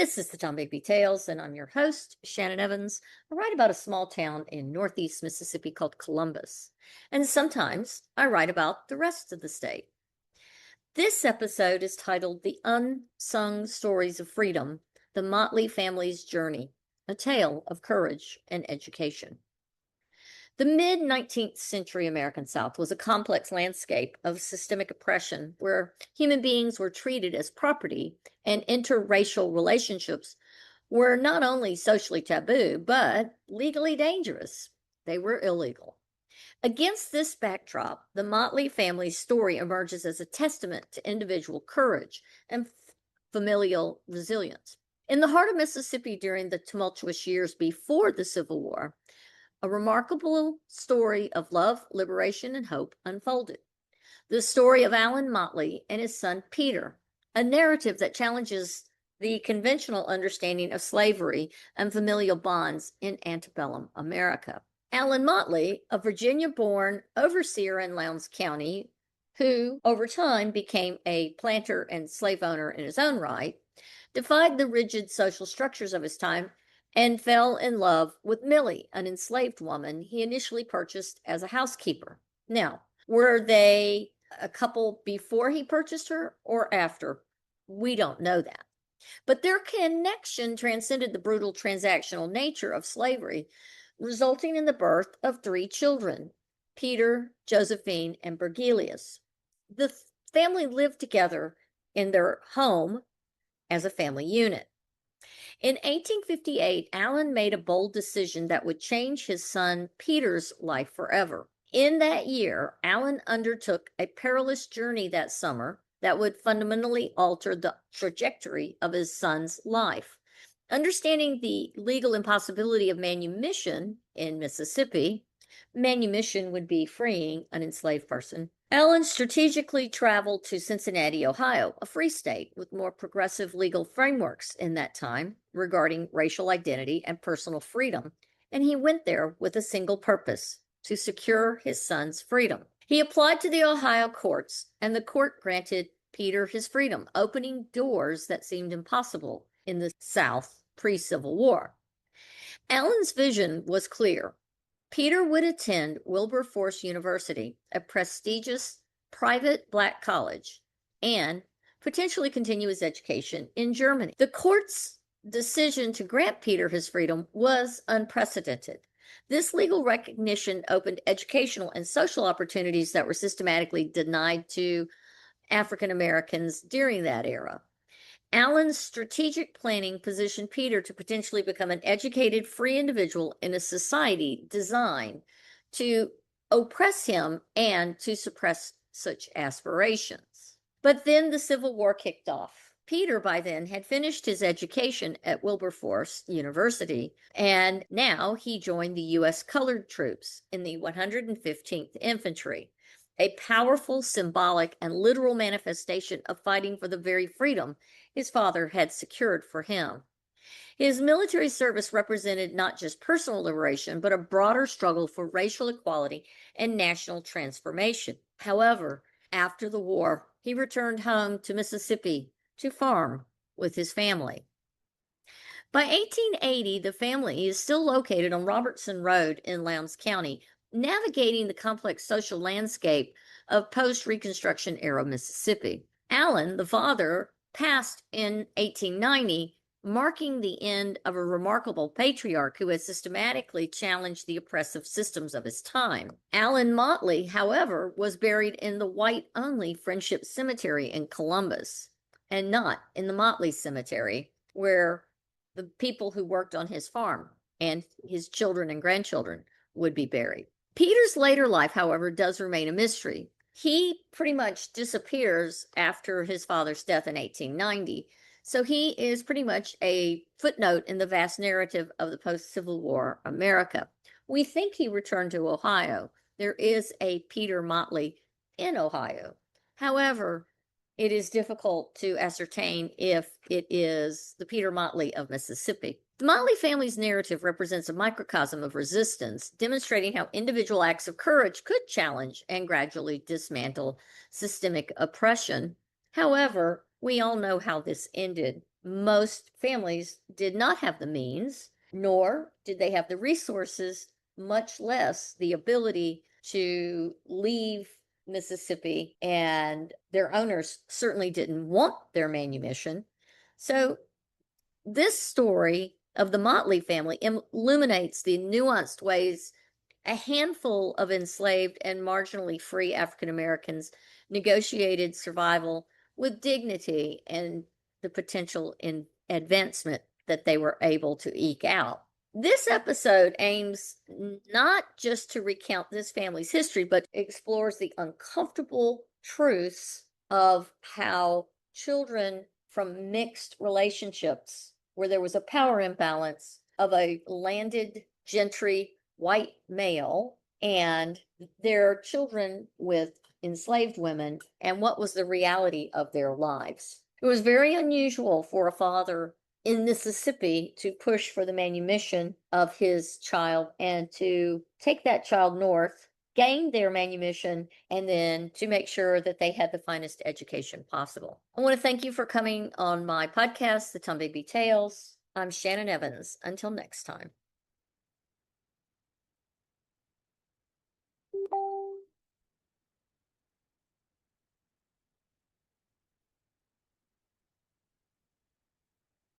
This is the Tom Bigby Tales, and I'm your host, Shannon Evans. I write about a small town in northeast Mississippi called Columbus, and sometimes I write about the rest of the state. This episode is titled The Unsung Stories of Freedom, The Motley Family's Journey, a Tale of Courage and Education. The mid-19th century American South was a complex landscape of systemic oppression where human beings were treated as property and interracial relationships were not only socially taboo, but legally dangerous. They were illegal. Against this backdrop, the Motley family's story emerges as a testament to individual courage and familial resilience. In the heart of Mississippi during the tumultuous years before the Civil War, a remarkable story of love, liberation, and hope unfolded. The story of Allen Motley and his son Peter, a narrative that challenges the conventional understanding of slavery and familial bonds in antebellum America. Allen Motley, a Virginia-born overseer in Lowndes County, who over time became a planter and slave owner in his own right, defied the rigid social structures of his time and fell in love with Millie, an enslaved woman he initially purchased as a housekeeper. Now, were they a couple before he purchased her or after? We don't know that. But their connection transcended the brutal transactional nature of slavery, resulting in the birth of 3 children, Peter, Josephine, and Bergelius. The family lived together in their home as a family unit. In 1858, Allen made a bold decision that would change his son Peter's life forever. In that year, Allen undertook a perilous journey that summer that would fundamentally alter the trajectory of his son's life. Understanding the legal impossibility of manumission in Mississippi, manumission would be freeing an enslaved person, Allen strategically traveled to Cincinnati, Ohio, a free state with more progressive legal frameworks in that time regarding racial identity and personal freedom, and he went there with a single purpose: to secure his son's freedom. He applied to the Ohio courts, and the court granted Peter his freedom, opening doors that seemed impossible in the South pre-Civil War. Allen's vision was clear. Peter would attend Wilberforce University, a prestigious private Black college, and potentially continue his education in Germany. The court's decision to grant Peter his freedom was unprecedented. This legal recognition opened educational and social opportunities that were systematically denied to African Americans during that era. Allen's strategic planning positioned Peter to potentially become an educated, free individual in a society designed to oppress him and to suppress such aspirations. But then the Civil War kicked off. Peter, by then, had finished his education at Wilberforce University, and now he joined the U.S. Colored Troops in the 115th Infantry, a powerful, symbolic, and literal manifestation of fighting for the very freedom his father had secured for him. His military service represented not just personal liberation, but a broader struggle for racial equality and national transformation. However, after the war, he returned home to Mississippi to farm with his family. By 1880, the family is still located on Robertson Road in Lowndes County, navigating the complex social landscape of post-Reconstruction era Mississippi. Allen, the father, passed in 1890, marking the end of a remarkable patriarch who had systematically challenged the oppressive systems of his time. Allen Motley, however, was buried in the white-only Friendship Cemetery in Columbus, and not in the Motley Cemetery, where the people who worked on his farm and his children and grandchildren would be buried. Peter's later life, however, does remain a mystery. He pretty much disappears after his father's death in 1890, so he is pretty much a footnote in the vast narrative of the post-Civil War America. We think he returned to Ohio. There is a Peter Motley in Ohio. However, it is difficult to ascertain if it is the Peter Motley of Mississippi. The Motley family's narrative represents a microcosm of resistance, demonstrating how individual acts of courage could challenge and gradually dismantle systemic oppression. However, we all know how this ended. Most families did not have the means, nor did they have the resources, much less the ability to leave Mississippi, and their owners certainly didn't want their manumission. So, this story of the Motley family illuminates the nuanced ways a handful of enslaved and marginally free African Americans negotiated survival with dignity and the potential in advancement that they were able to eke out. This episode aims not just to recount this family's history, but explores the uncomfortable truths of how children from mixed relationships, where there was a power imbalance of a landed gentry white male and their children with enslaved women, and what was the reality of their lives. It was very unusual for a father in Mississippi to push for the manumission of his child and to take that child north, gain their manumission, and then to make sure that they had the finest education possible. I want to thank you for coming on my podcast, The Tombaby Tales. I'm Shannon Evans. Until next time.